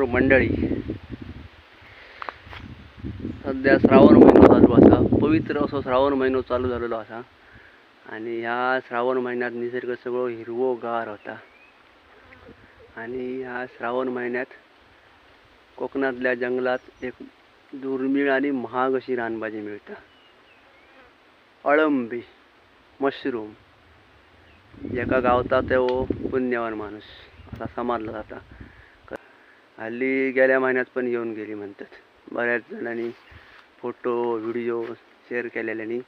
मंडळी, सध्या श्रावण महिनो चालू असा, पवित्र असो श्रावण महिनो चालू झालेलो असा. आणि ह्या श्रावण महिन्यात निसर्ग सगळं हिरवोगार होता. आणि ह्या श्रावण महिन्यात कोकणातल्या जंगलात एक दुर्मिळ आणि महाग अशी रानभाजी मिळते, अळंबी, मशरूम. एका गावता तो पुण्यवान माणूस असा समजला जाता. हल्ली गेल्या महिन्यात पण येऊन गेली म्हणतात. बऱ्याच जणांनी फोटो व्हिडिओ शेअर केलेल्यानी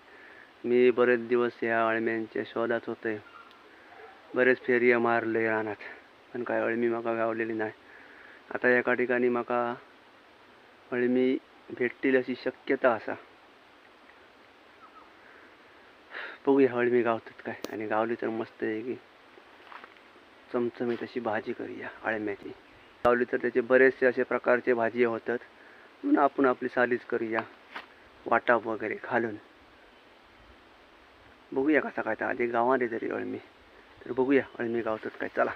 मी बरेच दिवस या अळम्यांच्या शोधात होते. बरेच फेरिया मारले रानात, पण काय अळमी माका गावलेली नाही. आता एका ठिकाणी माका अळमी भेटतील अशी शक्यता असा. बघूया अळमी गावतात काय, आणि गावली तर मस्त आहे की चमचमीत अशी भाजी करूया अळम्याची. गावली तर त्याचे बरेचसे असे प्रकारचे भाजी होतात, म्हणून आपण आपली सालीच करूया वाटाप वगैरे घालून. बघूया कसा काय. तर आधी गावात आहे तरी अळमी, तर बघूया अळमी गावतात काय. चला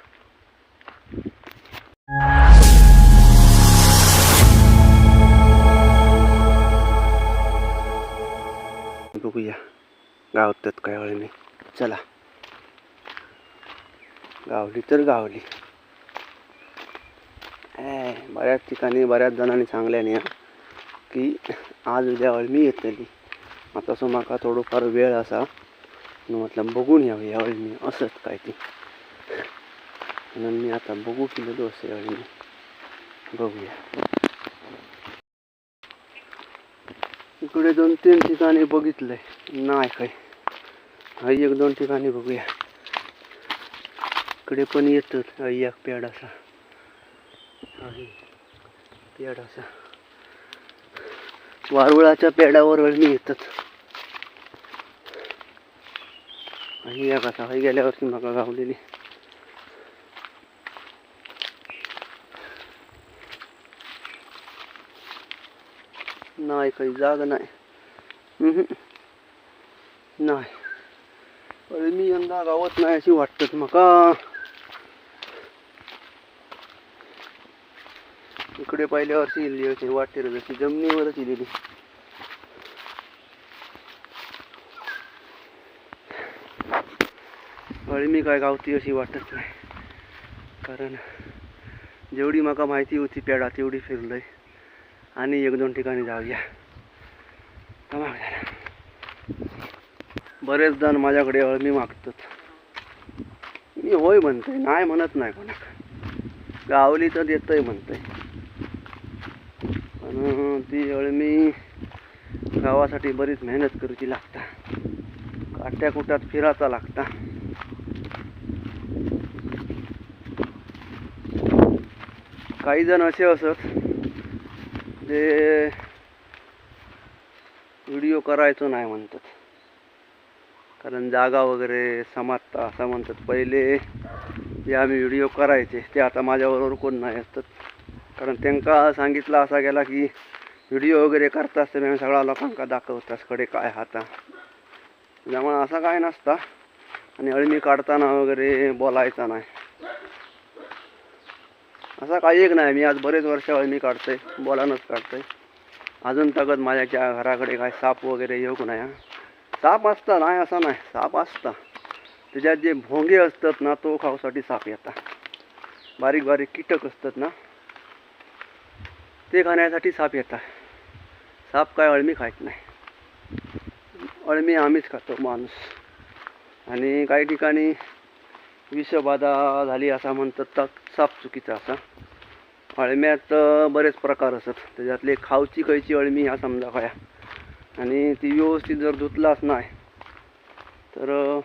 बघूया गावतात काय अळमी. चला, गावली तर गावली. बऱ्याच ठिकाणी बऱ्याच जणांनी सांगल्याने की आज उद्या अळमी येतली. आता असं माका थोडंफार वेळ असा, म्हटलं बघून यावी अळमी असंच काय ती. म्हणून मी आता बघू केलेलो असे अळमी. बघूया. इकडे 2-3 ठिकाणी बघितलंय, नाही काय. हा 1-2 ठिकाणी बघूया. इकडे पण येतो एक पेड असा, पेड असा. वारुळाच्या पेडावर अळमी येतात. आणि या कसा गेल्या वर्षी माका गावलेली. नाही काही जाग नाही. नाही अळमी यंदा गावत नाही अशी वाटत माका. इकडे पहिल्या वर्षी इल्ली होती वाटेर, जशी जमिनीवरच इलेली. अळमी काय गावती अशी वाटत नाही, कारण जेवढी माका माहिती होती पेडा तेवढी फिरलोय. आणि 1-2 ठिकाणी जाऊया. बरेच जण माझ्याकडे अळमी मागतात. मी होय म्हणतोय, नाही म्हणत नाही कोणाक. गावली तर देतोय म्हणतोय, पण ती अळमी गावासाठी बरीच मेहनत करूची लागता. काट्या कुट्यात फिरायचा लागता. काही जण असे असत जे व्हिडिओ करायचो नाही म्हणतात, कारण जागा वगैरे समाजता असं म्हणतात. पहिले जे आम्ही व्हिडिओ करायचे ते आता माझ्याबरोबर कोण नाही असतात, कारण त्यांना सांगितलं असा गेला की व्हिडिओ वगैरे करता असताना सगळ्या लोकांना दाखवतास कडे काय हाता. त्यामुळे असं काय नसता. आणि अळमी काढताना वगैरे बोलायचा नाही असा काही एक नाही. मी आज बरेच वर्ष अळमी काढतोय, बोलानच काढतोय. अजून तगत माझ्या घराकडे काय साप वगैरे येऊ नाही. साप असता नाही असं नाही, साप असता. त्याच्यात जे भोंगे असतात ना, तो खाऊसाठी साप येतात. बारीक बारीक कीटक असतात ना, ते खाण्यासाठी साप येतात. साप काय अळमी खायत नाही. अळमी आम्हीच खातो माणूस. आणि काही ठिकाणी विषबाधा झाली असा म्हणतात, तर साप चुकीचा असा. अळम्यात बरेच प्रकार असतात, त्याच्यातले खाऊची खायची अळमी ह्या समजा खाया. आणि ती व्यवस्थित जर धुतलाच नाही तर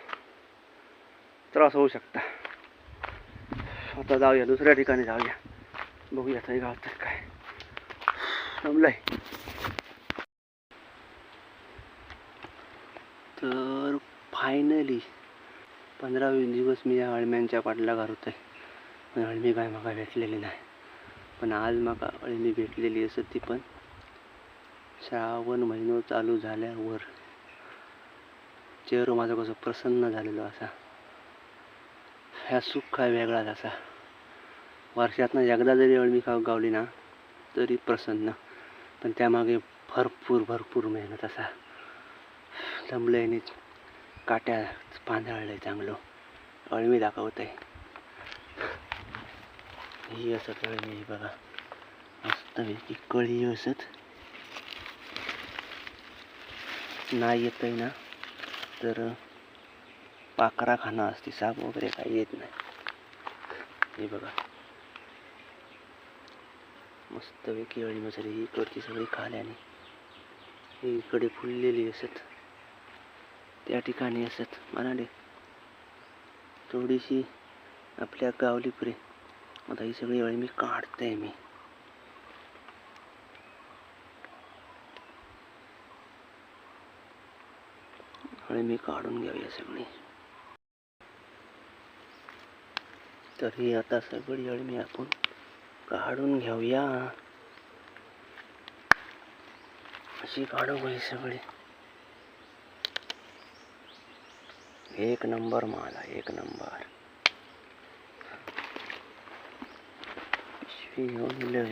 त्रास होऊ शकता. आता जाऊया दुसऱ्या ठिकाणी जाऊया, बघूया काही गावतात काय. जमलंय तर फायनली 15-20 दिवस मी या अळम्यांच्या पाठला घालत आहे, पण अळमी काय माका भेटलेली नाही. पण आज माका अळमी भेटलेली असत, ती पण श्रावण महिनो चालू झाल्यावर. चेहरा माझा कसं प्रसन्न झालेलो असा. ह्या सुख काय वेगळाच असा. वर्षातनं एकदा जरी अळमी गावली ना तरी प्रसन्न. पण त्यामागे भरपूर मेहनत असा दमलंय काट्या पांढळलंय चांगलं अळमी दाखवत आहे. ही असत अळमी बघा मस्तपैकी कळी असत. नाही येत आहे ना तर पाखरा खाणं असते, साप वगैरे काही येत नाही. हे बघा मस्तपैकी अळी मसाली ही इकडची सगळी खाल्याने ही इकडे फुललेली असत, त्या ठिकाणी असत म्हणाले थोडीशी आपल्या गावली पुरे. आता ही सगळी अळी मी काढते. मी अळमी काढून घेऊया सगळी. तरी आता सगळी अळमी आपण काढून घेऊया. अशी काढू ही सगळी. एक नंबर माल आहे, एक नंबर. पिशवी घेऊन लय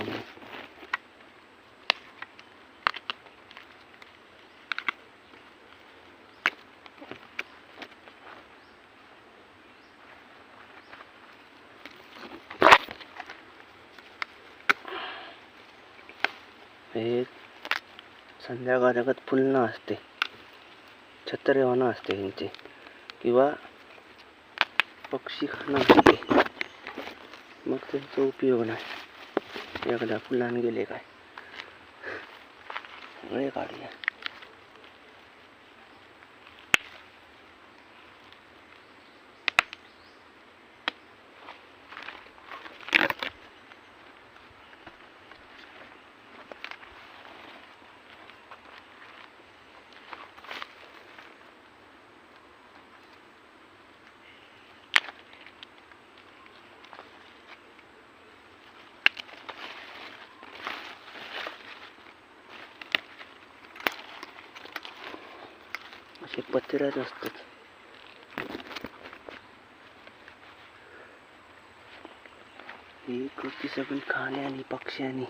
हे संध्याकाळ जगात फुलणं असते, छत्रे होणं असते ह्यांचे, किंवा पक्षी खाणं असते. मग त्यांचा उपयोग नाही. एकदा फुलान गेले काय सगळे काढूया. असे पत्र्याच असतात. ही कृती सगळी खाण्यानी पक्ष्यानी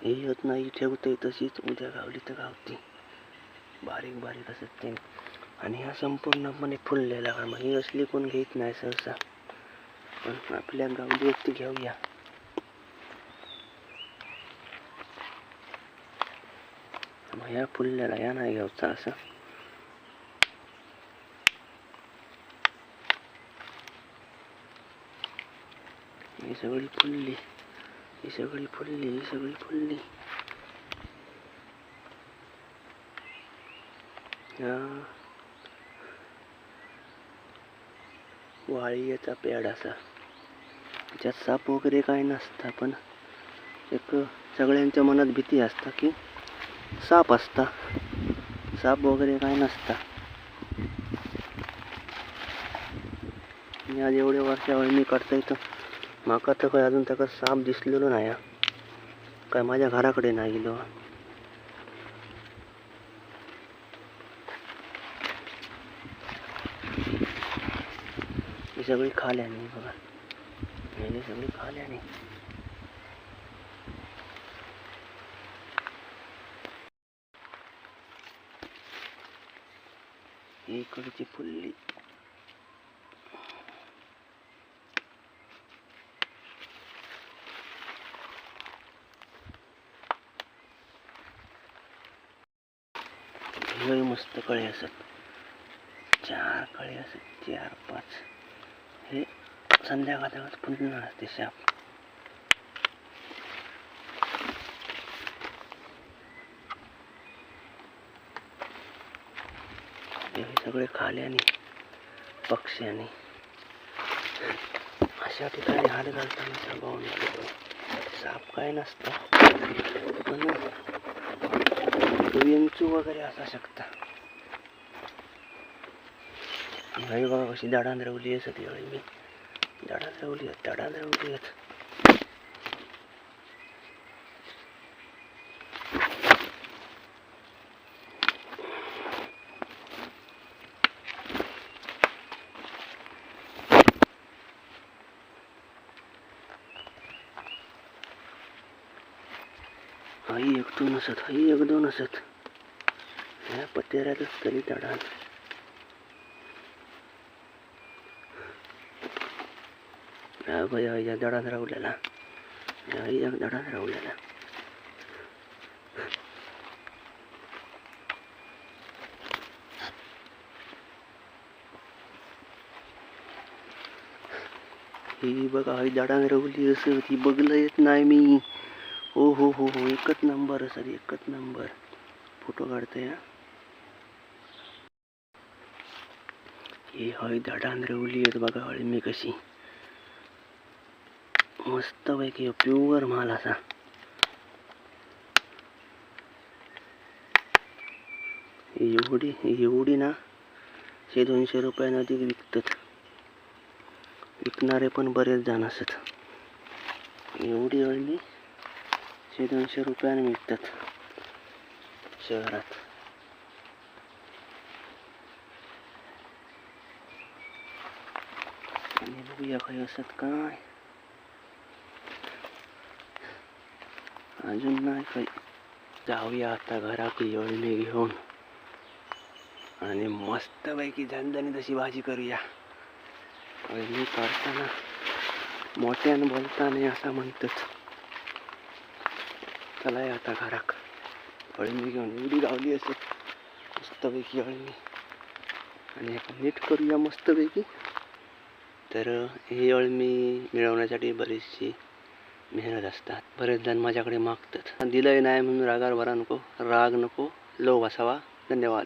हे येत नाही ठेवते तशीच उद्या गावली तर गावती. बारीक बारीक असत ते. आणि हा संपूर्णपणे फुललेला का मग ही असली कोण घेत नाही सहसा. पण आपल्या गावली ती घेऊया. मग ह्या फुललेला या नाही घ्यायचा असं. ही सगळी फुलली, ही सगळी फुलली, ही सगळी फुलली. वाळीचा पेड असा, त्याच्यात साप वगैरे काय नसता. पण एक सगळ्यांच्या मनात भीती असता की साप असता. साप वगैरे काय नसता. मी आज एवढ्या वर्षावर मी काढता येतं माका तर काय अजून तक साप दिसलेलो नाही. काय माझ्या घराकडे नाही गेलो. ही सगळी खाल्याने बघा, ही सगळी खाल्याने. ही इकडची फुलली. लय मस्त कळे असत, 4 कळे असत, 4-5. हे संध्याकाळात पुन्हा असते साप. हे सगळे खाल्याने पक्ष्याने. अशा ठिकाणी हात घालताना सांभाळून लागतो. साप काय नसतं, पण विंचू वगैरे असू शकता. भाई बघा कशी दाडान रवली आहे सध्या मी. दाडान रवली आहेत. हाई एक दोन असत, हाई एक दोन असत. ह्या पत्याऱ्यातच तरी दडान. हा बया या दडान रावलेला. हाई एक दडान रावलेला. ही बघा ही दडान रवली असं ती बघलं येत नाही मी. हो हो हो हो एकच नंबर सर एकच नंबर. फोटो काढतोय हा. ही हळी दडान रवली आहेत बघा हळी मी कशी मस्त पैकी प्युअर माल असा. एवढी ना 100-200 रुपयानं अधिक विकतात. विकणारे पण बरेच जण असत. एवढी हळी 100-200 रुपयाने विकतात शहरात. आणि बघूया काही असत काय अजून नाही काही. जाऊया आता घराकडे अळणी घेऊन आणि मस्त पैकी झणझणीत अशी भाजी करूया. अळणी काढताना मोठ्यानं बोलता नाही असं म्हणतात. चला आता घराक अळणी घेऊन एवढी गावली असेल मस्तपैकी अळणी आणि नीट करूया मस्तपैकी. तर ही अळणी मिळवण्यासाठी बरीचशी मेहनत असतात. बरेच जण माझ्याकडे मागतात. दिलंय नाही म्हणून रागावर भरा नको, राग नको, लोभ असावा. धन्यवाद.